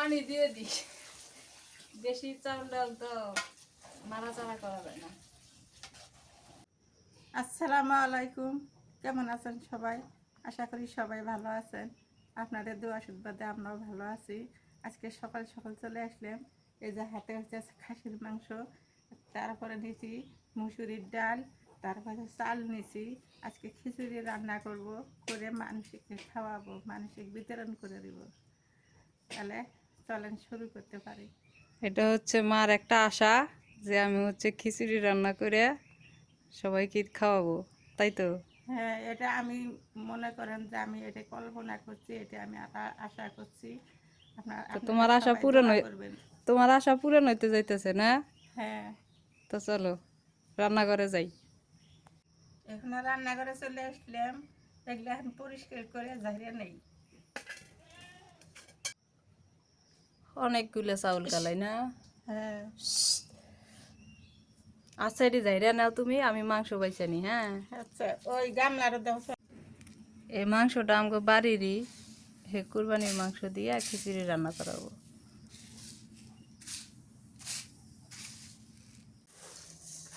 পানি দিয়ে দিস, বেশি চাউল ডাল তো নাড়াচাড়া করা যায় না। আসসালামু আলাইকুম, কেমন আছেন সবাই? আশা করি সবাই ভালো আছেন। আপনাদের দোয়া আশীর্বাদে আমরাও ভালো আছি। আজকে সকাল সকাল চলে আসলাম। এই যে হাতে হচ্ছে খাসির মাংস, তারপরে নিয়েছি মুসুরির ডাল, তারপরে চাল নিয়েছি। আজকে খিচুড়ি রান্না করব, করে মানুষকে খাওয়াবো, মানুষকে বিতরণ করে দিব। তাহলে চলেন শুরু করতে পারি। এটা হচ্ছে মার একটা আশা যে আমি হচ্ছে খিচুড়ি রান্না করে সবাইকে খাওয়াবো, তাই তো? হ্যাঁ, এটা আমি মনে করেন যে আমি এটা কল্পনা করছি, এটা আমি আশা করছি। তো আপনারা সবাই দোয়া করবেন। তোমার আশা পূরণ হইতে যাইতেছে না? হ্যাঁ, তো চলো রান্না করে যাই। এখন রান্নাঘরে চলে আসলাম। এগুলো এখন পরিষ্কার করে ঝাড়িয়ে নেই। অনেকগুলো চাউল কালাই না? হ্যাঁ, আচ্ছা এটি যাইরা নাও তুমি, আমি মাংস বাইছে নি। হ্যাঁ, আচ্ছা, ওই গামলার দেওয়া। এই মাংসটা আমাকে বাড়িরই হে কুরবানির মাংস দিয়ে খিচুড়ি রান্না করাবো।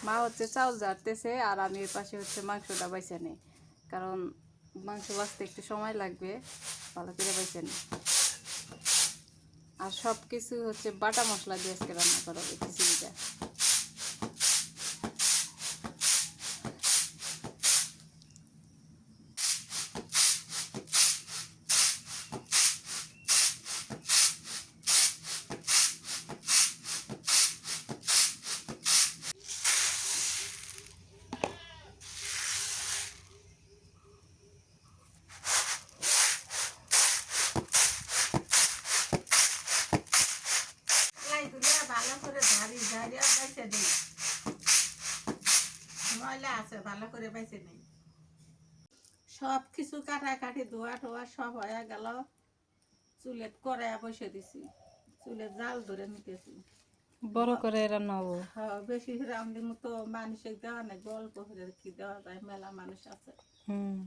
মা হচ্ছে চাউল ঝাড়তেছে আর আমি এর পাশে হচ্ছে মাংসটা বাইছে নি, কারণ মাংস বাছতে একটু সময় লাগবে, ভালো করে বাইছে নি। আর সব কিছু হচ্ছে বাটা মশলা দিয়ে আজকে রান্না করাবো খিচুড়িটা। ভালো করে ঝাড়িয়ে বাইছে দিই। ময়লা আছে, ভালো করে বাইছে নেই। সব কিছু কাটাকাটি ধোয়া টোয়া সব হয়ে গেল। চুলে কড়াইয়া বসে দিছি, চুলে জাল ধরে নিতেছি। বড় করে রান্না হবো। হ্যাঁ, বেশি রাউন্ডের মতো মানুষের দেওয়া নেই, গল্প করে কি দেওয়া যায়, মেলা মানুষ আছে। হুম,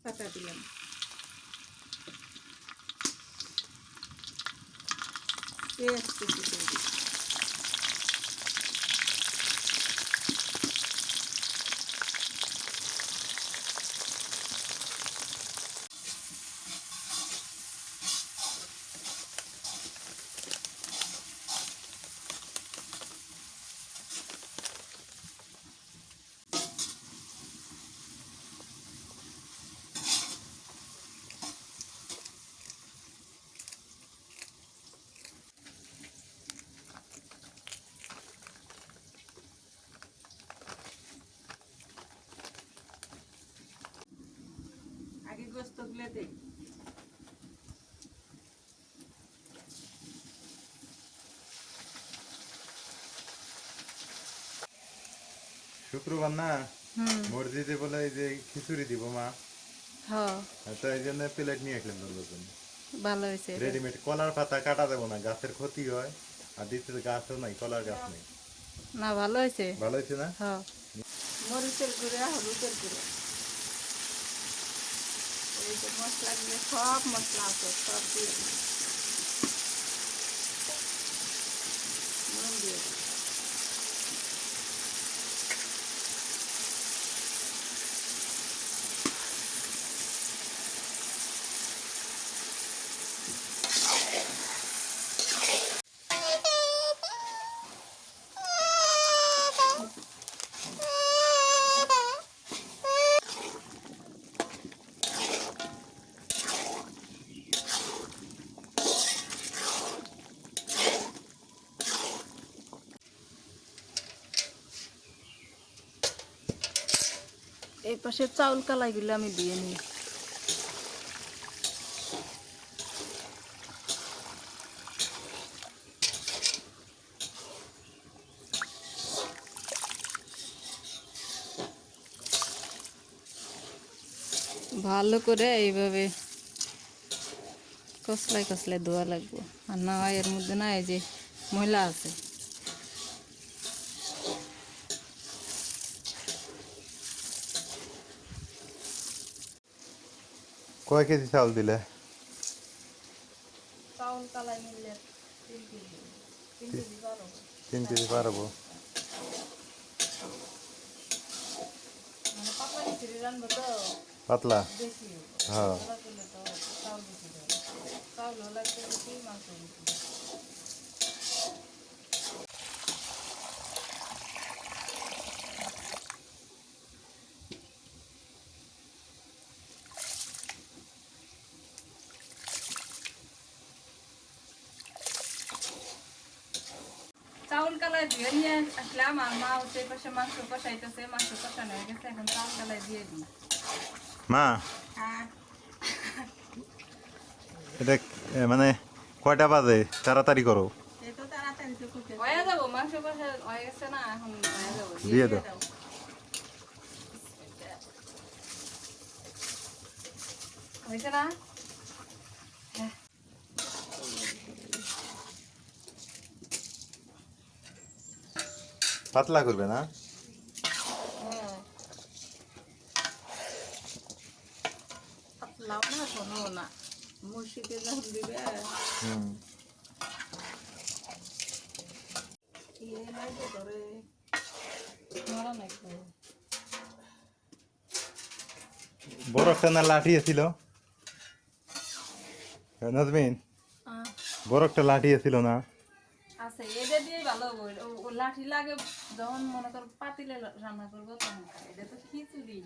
পাতা দিলাম, পেঁয়াজ কুচি করে দিই। আগে গোস্ত গুলে দিই। শুক্রবার না, মসজিদে বলে এই যে খিচুড়ি দিব মা, হ্যাঁ তো এই জন্য প্লেট নিয়ে আসলাম তোর জন্য। ভালো হয়েছে এটা। রেডিমেড কলার পাতা কাটা দেবো না, গাছের ক্ষতি হয়। আর দ্বিতীয় গাছও নাই, কলার গাছ নেই। না ভালো হয়েছে। ভালো হয়েছে না? হ্যাঁ, মরিচের গুঁড়া, হলুদের গুঁড়া, এই যে মশলা গুলো, সব মশলা আছে, সব দিয়ে দিই। নুন দিয়ে দিই। এই পাশে চাউল কালাইগুলো আমি দিয়ে নিই। ভালো করে এইভাবে কসলাই কসলাই ধোয়া লাগবে, আর না হয় এর মধ্যে না এই যে ময়লা আছে। কয় কেজি চাউল দিলে? চাউল কালাই মিললে 3 কেজি, 3 কেজি পারো। 3 কেজি পারবো। মানে পাতলা খিচুড়ি রান্না তো পাতলা? বেশি হ্যাঁ। ওরা করলে তো চাউল বেশি দেয়, চাউলও লাগবে বেশি, মাংস বেশি। চাউল কালাই দিয়ে নিয়ে আসলাম, আর মা হচ্ছে এই পাশে মাংস কষাইতেছে, মাংস কষানো হয়ে গেছে, এখন চাউল কালাই দিয়ে দিই। মা আর এটা মানে কয়টা বাজে? তাড়াতাড়ি করো। এই তো তাড়াতাড়ি তো করতে হয়ে যাবো, মাংস কষা হয়ে গেছে না, এখন হয়ে যাবো। দিয়ে দাও। দাও। হয়েছে না? পাতলা করবে না? হ্যাঁ, পাতলাও না শোনো না, মুর্শিদে যখন দিবে হুম। ইয়ে লাগবে ধরে। মরা নাই তো। বড় একটা না লাঠি ছিল নাজমিন? বড় একটা লাঠি ছিল না? আছে, এটা দিয়ে ভালো হবে। ও লাঠি লাগে যখন মনে কর পাতিলে রান্না করবো তখন খাই। এটা তো খিচুড়ি,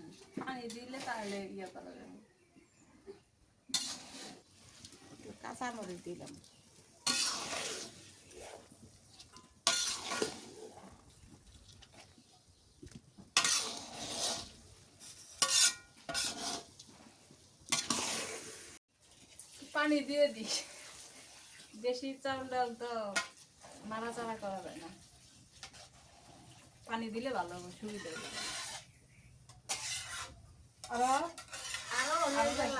পানি দিলে তাহলে ইয়ে করা যাবে। কাঁচা মরিচ দিলাম। পানি দিয়ে দিই, বেশি চাউল ডাল তো নাড়াচাড়া করা যায় না, পানি দিলে ভালো হবে, সুবিধা হবে। আরো আরো হয়ে গেল।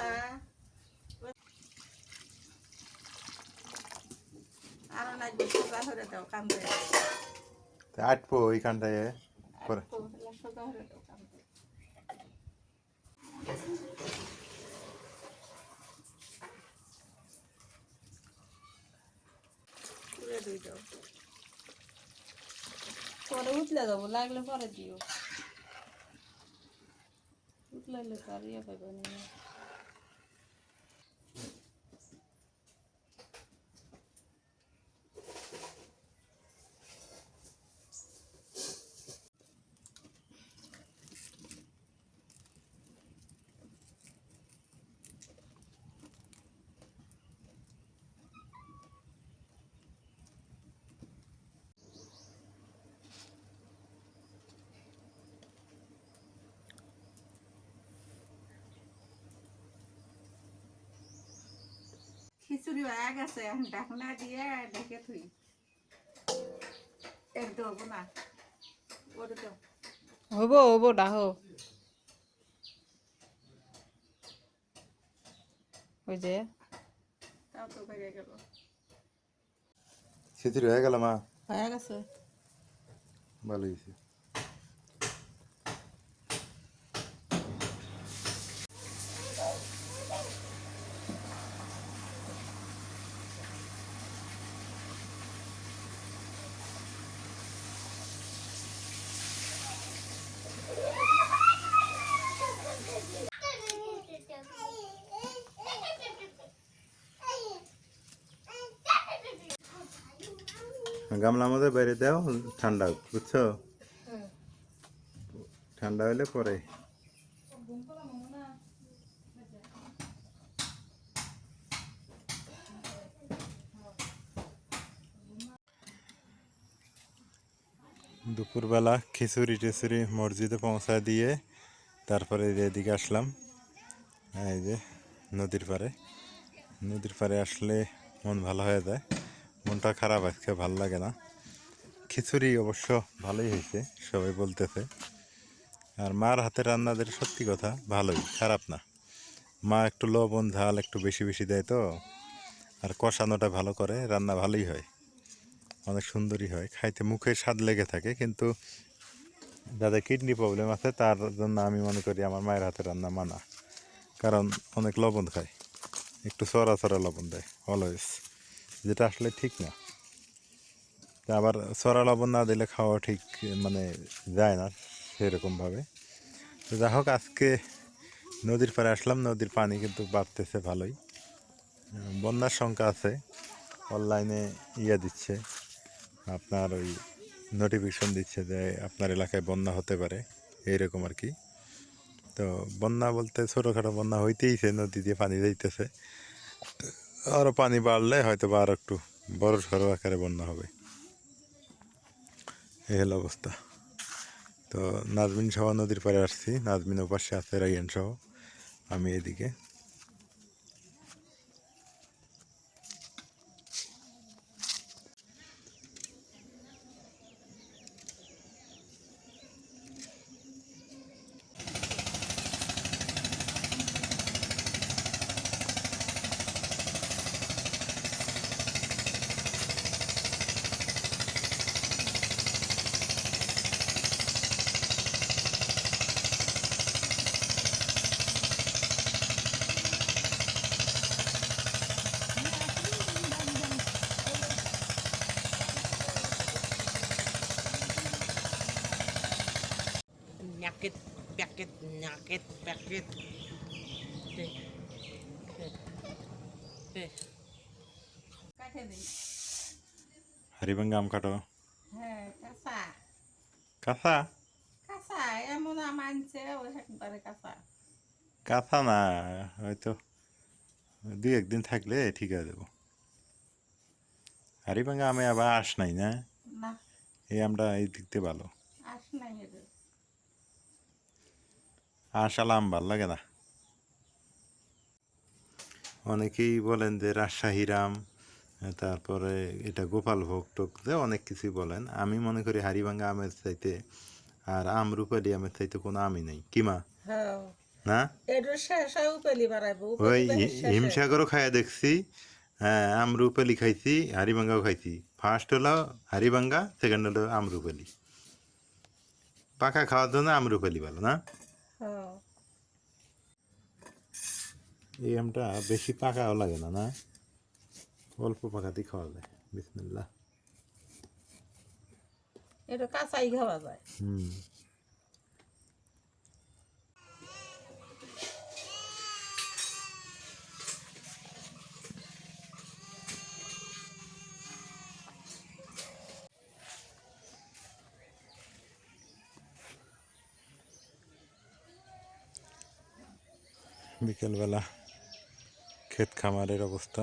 আরো লাগবে, সোজা করে দাও কান্দে। আটপো ওইখানটায় করে। সোজা করে দাও কান্দে। তুলে দিয়ে দাও। পরে উঠলে যাবো, লাগলে পরে দিও, উঠলে তো আর ইয়ে পাইব না। খিচুড়ি হয়ে গেছে, এখন ঢাকনা দিয়ে ঢেকে থুই। এক দেবো না, ওটা দাও। হবো হবো ডাহো, ওই যে তাও তো হয়ে গেল। খিচুড়ি হয়ে গেল মা? হয়ে গেছে। ভালো হয়েছে। গামলার মধ্যে বাইরে দাও, ঠান্ডা হোক, বুঝছো? ঠান্ডা হলে পরে। দুপুরবেলা খিচুড়ি টিচুড়ি মসজিদে পৌঁছায় দিয়ে তারপরে এদিকে আসলাম। এই যে নদীর পাড়ে, নদীর পাড়ে আসলে মন ভালো হয়ে যায়। মনটা খারাপ, আজকে ভালো লাগে না। খিচুড়ি অবশ্য ভালোই হয়েছে, সবাই বলতেছে। আর মার হাতের রান্নাদের সত্যি কথা ভালোই, খারাপ না। মা একটু লবণ ঝাল একটু বেশি বেশি দেয় তো, আর কষানোটা ভালো করে, রান্না ভালোই হয়, অনেক সুন্দরই হয়, খাইতে মুখে স্বাদ লেগে থাকে। কিন্তু যাদের কিডনি প্রবলেম আছে তার জন্য আমি মনে করি আমার মায়ের হাতে রান্না মানা, কারণ অনেক লবণ খায়, একটু সরা সরা লবণ দেয় অলওয়েজ, যেটা আসলে ঠিক না। তা আবার সরা লবণ না দিলে খাওয়া ঠিক মানে যায় না সেরকমভাবে। তো যাই হোক, আজকে নদীর পাড়ে আসলাম, নদীর পানি কিন্তু বাড়তেছে ভালোই, বন্যার শঙ্কা আছে, অনলাইনে দিচ্ছে, আপনার ওই নোটিফিকেশন দিচ্ছে যে আপনার এলাকায় বন্যা হতে পারে, এইরকম আর কি। তো বন্যা বলতে ছোটোখাটো বন্যা হইতেইছে, নদী দিয়ে পানি যাইতেছে, আরও পানি বাড়লে হয়তো বা আরও একটু বড় সড়ো আকারে বন্যা হবে, এই হলো অবস্থা। তো নাজমিন সহ নদীর পাড়ে আসছি, নাজমিন ওপাশে আছে, রাইয়ান সহ, আমি এদিকে। Nyakit, pakit, nyakit, pakit. Deh, deh, deh. কাটে দিই। হারিভাঙ্গা আম কাটো। হ্যাঁ, কাঁচা কাঁচা? কাঁচা এমন আম আনছে ওই একবারে কাঁচা। কাঁচা না, হয়তো দুই একদিন থাকলে ঠিক আছে দেবো। হারিভাঙ্গা আমে আবার আঁশ নাই না, না, এই আমটা এই দিক দিয়ে ভালো। আস নাই এদের। আঁশালা আম ভালো লাগে না। অনেকেই বলেন যে রাজশাহীর আম, তারপরে এটা গোপালভোগ টোক যে অনেক কিছুই বলেন। আমি মনে করি হারিভাঙ্গা আমের চাইতে আর আমরুপালি আমের চাইতে কোনো আমই নেই, কিমা হ্যাঁ, না? এর শেষে উপেলি বাড়াইবো, ওই উপেলি বাড়ির শেষে। হিমসাগরও খাইয়া দেখছি, হ্যাঁ, আমরুপালি খাইছি, হারিভাঙ্গাও খাইছি। ফার্স্ট হলো হারিভাঙ্গা, সেকেন্ড হলো আমরুপালি। পাকা খাওয়ার জন্য আমরুপালি ভালো না? হ্যাঁ, এই আমটা বেশি পাকাও লাগে না, না? অল্প পাকাতেই খাওয়া যায়। বিসমিল্লাহ। এটা কাঁচাই খাওয়া যায়। হুম। বিকেলবেলা ক্ষেত খামারের অবস্থা।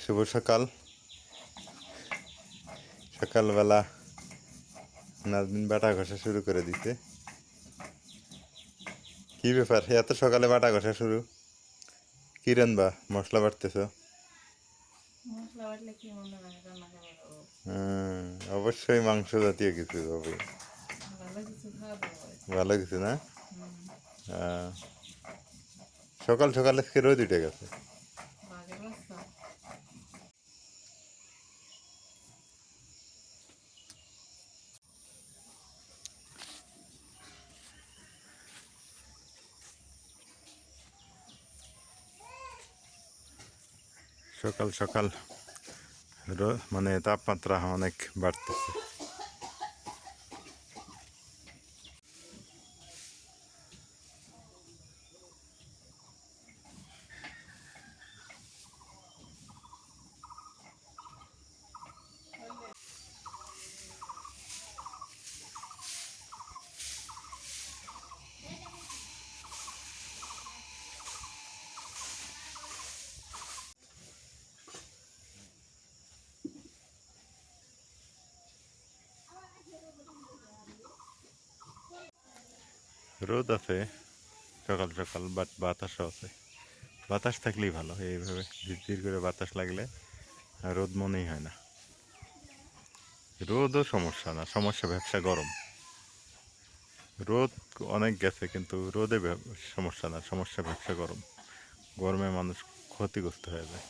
শুভ সকাল। সকালবেলা নাজমিন বাটা ঘষা শুরু করে দিতে। কি ব্যাপার, এত সকালে বাটা ঘষা শুরু? কি রান্না, মশলা বাটতেছ? মশলা বাটলে কি মনে হয় রান্না খাওয়া অবশ্যই মাংস জাতীয় কিছু হবে, ভালো কিছু খাওয়া দাওয়া। ভালো কিছু না? আহ, সকাল সকাল আজকে রোদ উঠে গেছে। বাঘের বাচ্চা। সকাল সকাল মানে তাপমাত্রা অনেক বাড়তেছে। রোদ আছে সকাল সকাল, বাট বাতাসও আছে। বাতাস থাকলেই ভালো, এইভাবে ঝিরঝির করে বাতাস লাগলে আর রোদ মনেই হয় না। রোদও সমস্যা না, সমস্যা ব্যবসা গরম। রোদ অনেক গেছে কিন্তু রোদে সমস্যা না, সমস্যা ব্যবসা গরম। গরমে মানুষ ক্ষতিগ্রস্ত হয়ে যায়।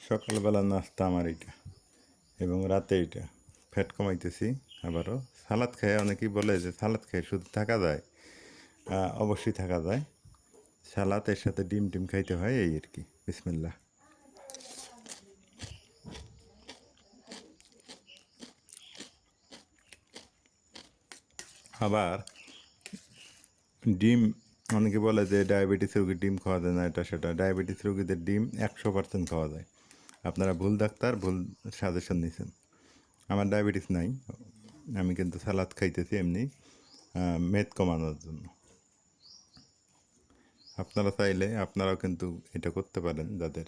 সকালবেলা নাস্তা আমার এইটা, এবং রাতে এইটা। ফ্যাট কমাইতেছি। আবারও সালাদ খেয়ে, অনেকেই বলে যে সালাদ খেয়ে শুধু থাকা যায়। অবশ্যই থাকা যায়। সালাদের সাথে ডিম টিম খাইতে হয়, এই আর কি। বিসমিল্লাহ। আবার ডিম, অনেকে বলে যে ডায়াবেটিস রোগীর ডিম খাওয়া যায় না, এটা সেটা। ডায়াবেটিস রোগীদের ডিম 100% খাওয়া যায়। আপনারা ভুল ডাক্তার, ভুল সাজেশন নিছেন। আমার ডায়াবেটিস নাই, আমি কিন্তু সালাদ খাইতেছি এমনি মেদ কমানোর জন্য। আপনারা চাইলে আপনারাও কিন্তু এটা করতে পারেন, যাদের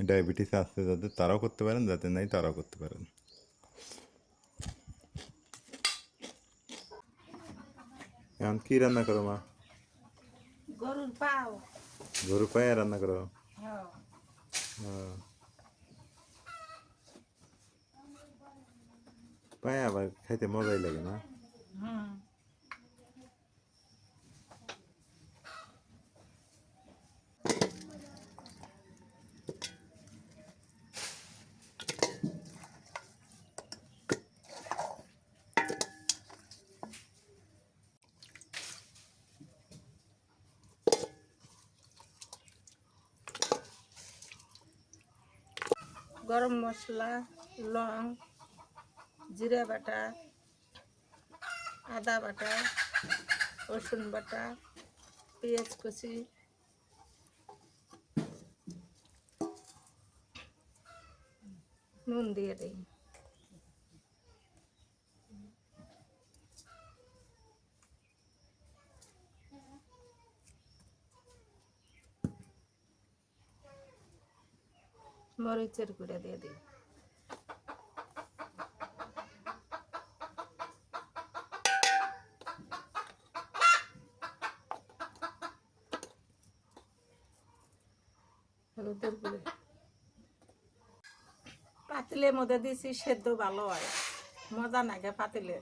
ডায়াবেটিস আছে যাদের, তারাও করতে পারেন, যাদের নাই তারাও করতে পারেন। এখন কি রান্না করো মা? গরুর পাও। গরু পায়ে রান্না করো? হ্যাঁ। পায়ে আবার খাইতে মজাই লাগে না? হুম। গরম মশলা, লং, জিরা বাটা, আদা বাটা, রসুন বাটা, পেঁয়াজ কুচি, নুন দিয়ে দিই। মরিচের গুঁড়া দিয়ে দিই। হলুদের গুঁড়ো। পাতিলের মধ্যে দিয়েছি, সেদ্ধ ভালো হয়, মজা লাগে পাতিলে।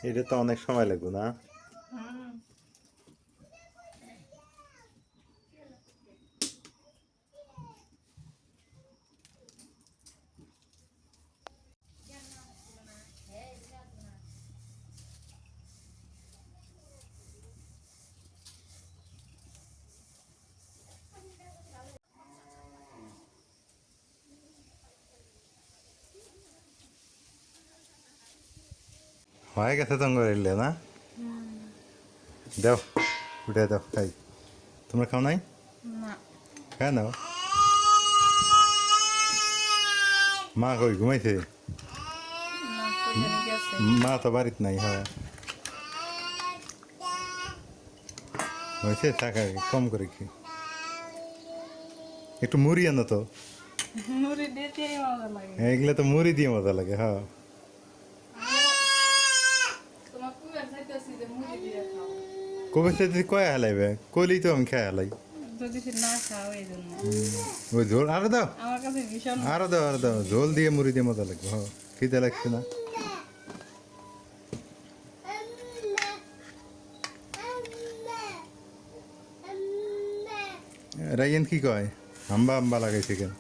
এটা তো অনেক সময় লাগবে না? হয়ে গেছে তঙ্গ এলে না? দাও, উঠে দাও, খাই। তোমরা খাও নাই? না। খায় নাও। মা কই ঘুমাইছে? মা তো বাড়িতে নাই। হয় হয়েছে টাকা কম করে কি একটু মুড়ি আনো তো মুড়ি দিয়ে খেয়ে মজা লাগে। এগুলো তো মুড়ি দিয়ে মজা লাগে হ্যাঁ তোমার কুয়ার চাইতেছি যে মুড়ি দিয়ে খাও, কবে সাথে কয়া হালাইবে কইলি তো আমি খেয়ে হালাই যদি সে না খাও এই জন্য। ওই ঝোল আরো দাও আমার কাছে ভীষণ আরো দাও ঝোল দিয়ে মুড়ি দিয়ে মজা লাগবে হ্যাঁ খিদে লাগছে না রাইয়েন কি কয় আম্বা আম্বা লাগাইছে কেন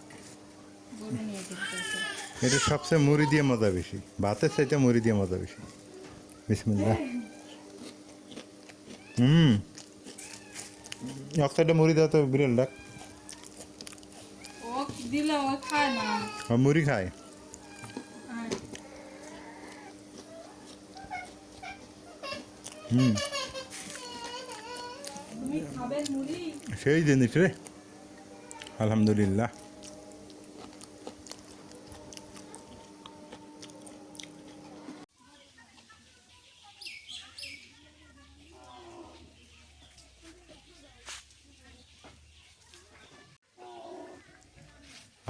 বলে নিয়ে খেতেছে। এটা সবচেয়ে মুড়ি দিয়ে মজা বেশি ভাতের চাইতে মুড়ি দিয়ে মজা বেশি বিসমিল্লাহ একটা মুড়ি দাও তো বিড়াল ডাক ও দিলে ও খায় না। মুড়ি খায় তুমি খাবে মুড়ি? সেই জিনিস রে আলহামদুলিল্লাহ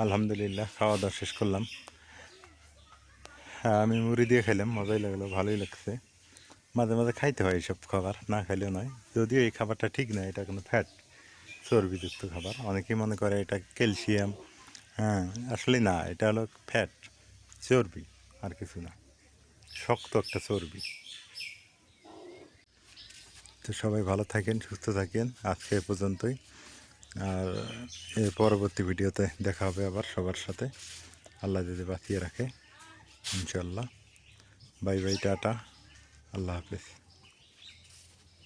আলহামদুলিল্লাহ খাওয়া দাওয়া শেষ করলাম হ্যাঁ আমি মুড়ি দিয়ে খেলাম মজাই লাগলো ভালোই লাগছে মাঝে মাঝে খাইতে হয় এইসব খাবার না খাইলেও নয় যদিও এই খাবারটা ঠিক নয় এটা কোনো ফ্যাট চর্বিযুক্ত খাবার অনেকেই মনে করে এটা ক্যালসিয়াম হ্যাঁ আসলে না এটা হলো ফ্যাট চর্বি আর কিছু না শক্ত একটা চর্বি তো সবাই ভালো থাকেন সুস্থ থাকেন আজকে এ পর্যন্তই আর এর পরবর্তী ভিডিওতে দেখা হবে আবার সবার সাথে আল্লাহ যদি বাঁচিয়ে রাখে ইনশাল্লাহ বাই বাই টাটা আল্লাহ হাফেজ